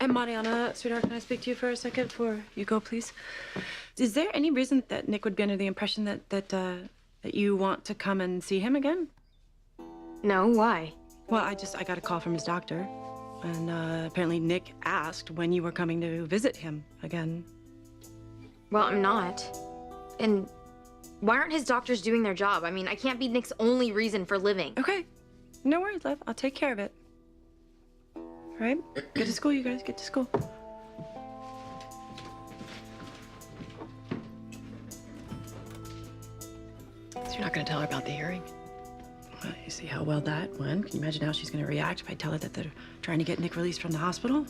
And Mariana, sweetheart, can I speak to you for a second before you go, please? Is there any reason that Nick would be under the impression that you want to come and see him again? No, why? Well, I got a call from his doctor, and apparently Nick asked when you were coming to visit him again. Well, I'm not. And why aren't his doctors doing their job? I mean, I can't be Nick's only reason for living. Okay. No worries, love. I'll take care of it. All right? Get to school, you guys. Get to school. So you're not going to tell her about the hearing? Well, you see how well that went. Can you imagine how she's going to react if I tell her that they're trying to get Nick released from the hospital?